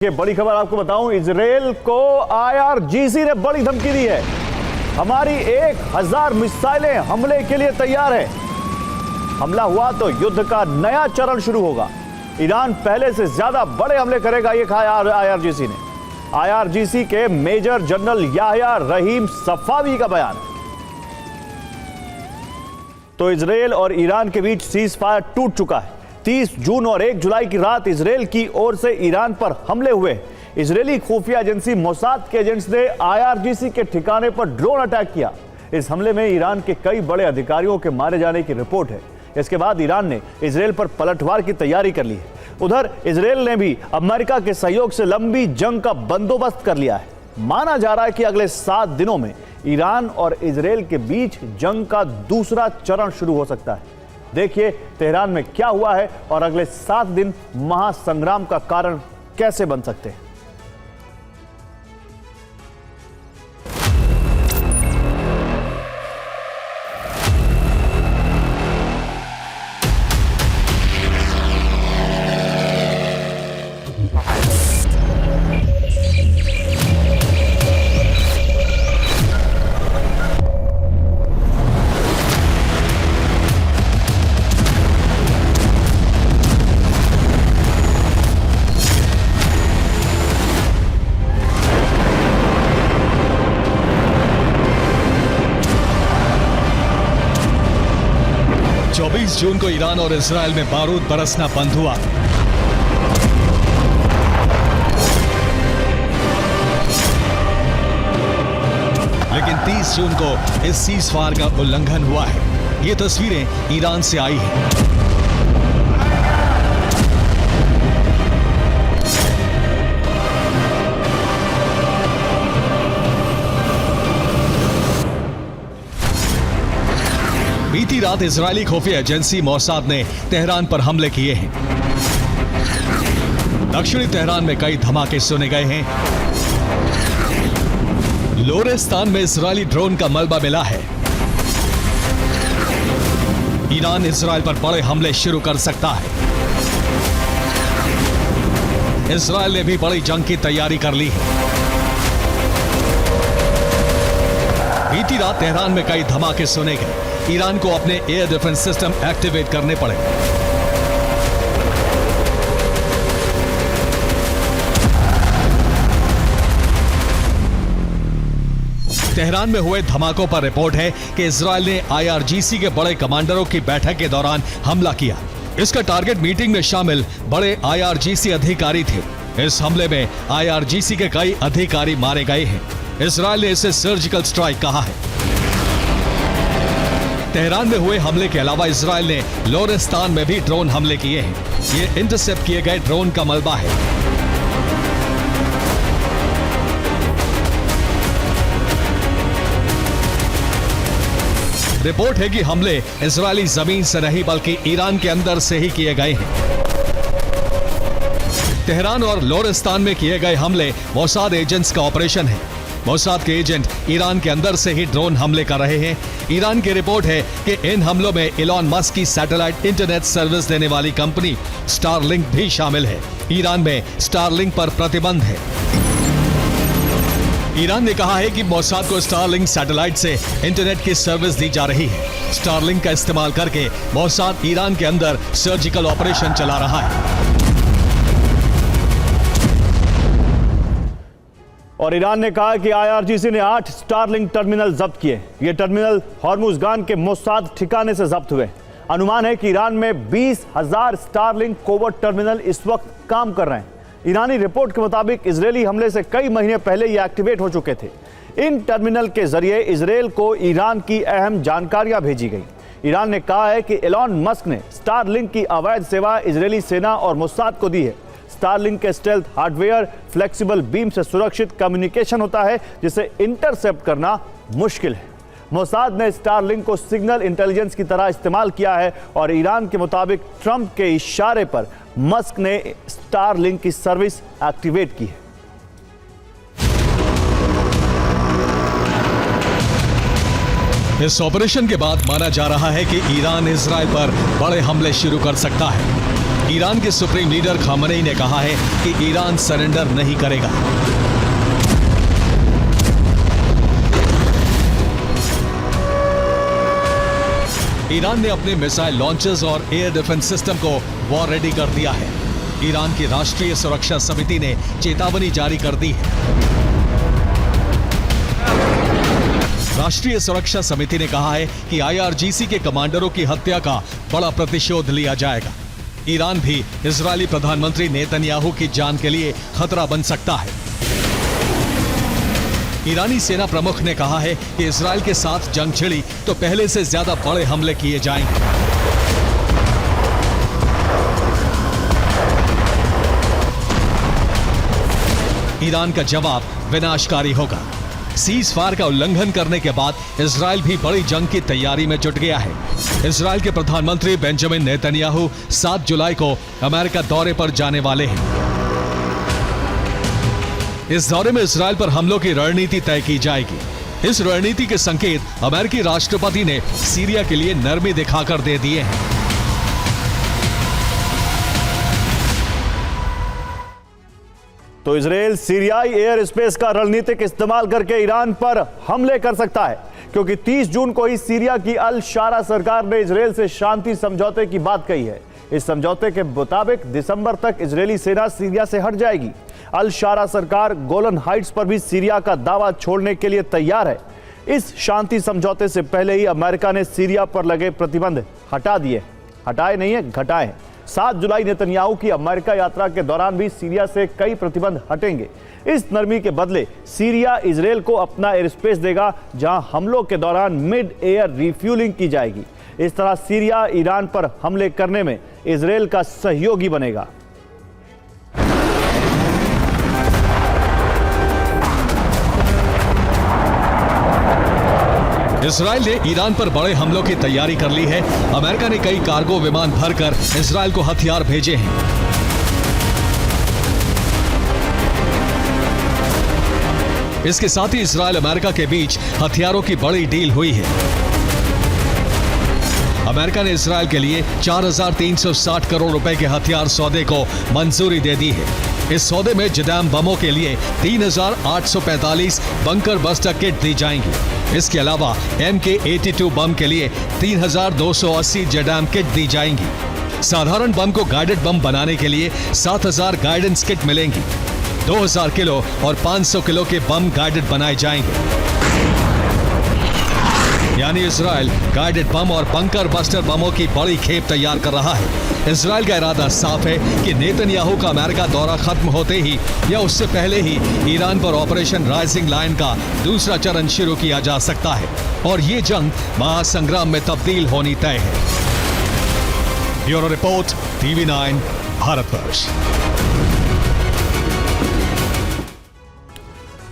ये बड़ी खबर आपको बताऊं, इजराइल को IRGC ने बड़ी धमकी दी है। हमारी 1000 मिसाइलें हमले के लिए तैयार है। हमला हुआ तो युद्ध का नया चरण शुरू होगा। ईरान पहले से ज्यादा बड़े हमले करेगा, ये कहा IRGC ने। IRGC के मेजर जनरल याह्या रहीम सफावी का बयान। तो इजराइल और ईरान के बीच सीज फायर टूट चुका है। 30 जून और 1 जुलाई की रात इजराइल की ओर से ईरान पर हमले हुए। इजरायली खुफिया एजेंसी मोसाद के एजेंट्स ने IRGC के ठिकाने पर ड्रोन अटैक किया। इस हमले में ईरान के कई बड़े अधिकारियों के मारे जाने की रिपोर्ट है। इसके बाद ईरान ने इजराइल पर पलटवार की तैयारी कर ली है। उधर इजराइल ने भी अमेरिका के सहयोग से लंबी जंग का बंदोबस्त कर लिया है। माना जा रहा है कि अगले 7 दिनों में ईरान और इजराइल के बीच जंग का दूसरा चरण शुरू हो सकता है। देखिए तेहरान में क्या हुआ है और अगले 7 दिन महासंग्राम का कारण कैसे बन सकते हैं। 24 जून को ईरान और इजराइल में बारूद बरसना बंद हुआ। लेकिन 30 जून को इस सीज फायर का उल्लंघन हुआ है। ये तस्वीरें ईरान से आई हैं। बीती रात इजरायली खुफिया एजेंसी मोसाद ने तेहरान पर हमले किए हैं। दक्षिणी तेहरान में कई धमाके सुने गए हैं। लोरेस्तान में इजरायली ड्रोन का मलबा मिला है। ईरान इजराइल पर बड़े हमले शुरू कर सकता है। इजराइल ने भी बड़ी जंग की तैयारी कर ली है। बीती रात तेहरान में कई धमाके सुने गए। ईरान को अपने एयर डिफेंस सिस्टम एक्टिवेट करने पड़े। तेहरान में हुए धमाकों पर रिपोर्ट है कि इजराइल ने IRGC के बड़े कमांडरों की बैठक के दौरान हमला किया। इसका टारगेट मीटिंग में शामिल बड़े IRGC अधिकारी थे। इस हमले में IRGC के कई अधिकारी मारे गए हैं। इजराइल ने इसे सर्जिकल स्ट्राइक कहा है। तेहरान में हुए हमले के अलावा इजराइल ने लोरेस्तान में भी ड्रोन हमले किए हैं। ये इंटरसेप्ट किए गए ड्रोन का मलबा है। रिपोर्ट है कि हमले इजरायली जमीन से नहीं बल्कि ईरान के अंदर से ही किए गए हैं। तेहरान और लोरेस्तान में किए गए हमले मोसाद एजेंट्स का ऑपरेशन है। मोसाद के एजेंट ईरान के अंदर से ही ड्रोन हमले कर रहे हैं। ईरान की रिपोर्ट है कि इन हमलों में इलॉन मस्क की सैटेलाइट इंटरनेट सर्विस देने वाली कंपनी स्टारलिंक भी शामिल है। ईरान में स्टारलिंक पर प्रतिबंध है। ईरान ने कहा है कि मोसाद को स्टारलिंक सैटेलाइट से इंटरनेट की सर्विस दी जा रही है। स्टारलिंक का इस्तेमाल करके मोसाद ईरान के अंदर सर्जिकल ऑपरेशन चला रहा है। और ईरान ने कहा कि IRGC ने 8 स्टारलिंक टर्मिनल जब्त किए। ये टर्मिनल हॉर्मुजगान के मोसाद ठिकाने से जब्त हुए। अनुमान है कि ईरान में 20,000 स्टारलिंक कोवर्ट टर्मिनल इस वक्त काम कर रहे हैं। ईरानी रिपोर्ट के मुताबिक इजरायली हमले से कई महीने पहले ये एक्टिवेट हो चुके थे। इन टर्मिनल के जरिए इजरायल को ईरान की अहम जानकारियां भेजी गई। ईरान ने कहा है कि एलॉन मस्क ने स्टारलिंक की अवैध सेवा इजरायली सेना और मोसाद को दी है। स्टारलिंक के स्टेल्थ हार्डवेयर फ्लेक्सिबल बीम से सुरक्षित कम्युनिकेशन होता है, जिसे इंटरसेप्ट करना मुश्किल है। मोसाद ने स्टारलिंक को सिग्नल इंटेलिजेंस की तरह इस्तेमाल किया है और ईरान के मुताबिक ट्रंप के इशारे पर मस्क ने स्टारलिंक की सर्विस एक्टिवेट की है। इस ऑपरेशन के बाद माना जा रहा है कि ईरान इजराइल पर बड़े हमले शुरू कर सकता है। ईरान के सुप्रीम लीडर खामनेई ने कहा है कि ईरान सरेंडर नहीं करेगा। ईरान ने अपने मिसाइल लॉन्चर्स और एयर डिफेंस सिस्टम को वॉर रेडी कर दिया है। ईरान की राष्ट्रीय सुरक्षा समिति ने चेतावनी जारी कर दी है। राष्ट्रीय सुरक्षा समिति ने कहा है कि IRGC के कमांडरों की हत्या का बड़ा प्रतिशोध लिया जाएगा। ईरान भी इजरायली प्रधानमंत्री नेतन्याहू की जान के लिए खतरा बन सकता है। ईरानी सेना प्रमुख ने कहा है कि इजरायल के साथ जंग छिड़ी तो पहले से ज्यादा बड़े हमले किए जाएंगे। ईरान का जवाब विनाशकारी होगा। सीज फायर का उल्लंघन करने के बाद इजरायल भी बड़ी जंग की तैयारी में जुट गया है। इजरायल के प्रधानमंत्री बेंजामिन नेतन्याहू 7 जुलाई को अमेरिका दौरे पर जाने वाले हैं। इस दौरे में इजरायल पर हमलों की रणनीति तय की जाएगी। इस रणनीति के संकेत अमेरिकी राष्ट्रपति ने सीरिया के लिए नरमी दिखाकर दे दिए हैं। तो इजरायल सीरियाई एयर स्पेस का रणनीतिक इस्तेमाल करके ईरान पर हमले कर सकता है, क्योंकि 30 जून को ही सीरिया की अल शारा सरकार ने इजरायल से शांति समझौते की बात कही है। इस समझौते के मुताबिक दिसंबर तक इजरायली सेना सीरिया से हट जाएगी। अल शारा सरकार गोलन हाइट्स पर भी सीरिया का दावा छोड़ने के लिए तैयार है। इस शांति समझौते से पहले ही अमेरिका ने सीरिया पर लगे प्रतिबंध हटा दिए, हटाए नहीं है, घटाए। 7 जुलाई नेतन्याहू की अमेरिका यात्रा के दौरान भी सीरिया से कई प्रतिबंध हटेंगे। इस नरमी के बदले सीरिया इजरायल को अपना एयर स्पेस देगा, जहां हमलों के दौरान मिड एयर रिफ्यूलिंग की जाएगी। इस तरह सीरिया ईरान पर हमले करने में इजरायल का सहयोगी बनेगा। इजरायल ने ईरान पर बड़े हमलों की तैयारी कर ली है। अमेरिका ने कई कार्गो विमान भरकर इजरायल को हथियार भेजे हैं। इसके साथ ही इजरायल अमेरिका के बीच हथियारों की बड़ी डील हुई है। अमेरिका ने इजरायल के लिए 4,360 करोड़ रुपए के हथियार सौदे को मंजूरी दे दी है। इस सौदे में जडैम बमों के लिए 3,845 बंकर बस्टर किट दी जाएंगी। इसके अलावा MK-82 बम के लिए 3,280 जडैम किट दी जाएंगी। साधारण बम को गाइडेड बम बनाने के लिए 7,000 गाइडेंस किट मिलेंगी। 2,000 किलो और 500 किलो के बम गाइडेड बनाए जाएंगे। यानी इजरायल गाइडेड बम और बंकर बस्टर बमों की बड़ी खेप तैयार कर रहा है। इजरायल का इरादा साफ है कि नेतन्याहू का अमेरिका दौरा खत्म होते ही या उससे पहले ही ईरान पर ऑपरेशन राइजिंग लायन का दूसरा चरण शुरू किया जा सकता है और ये जंग महासंग्राम में तब्दील होनी तय है। Bureau report, TV9 Bharatvarsh.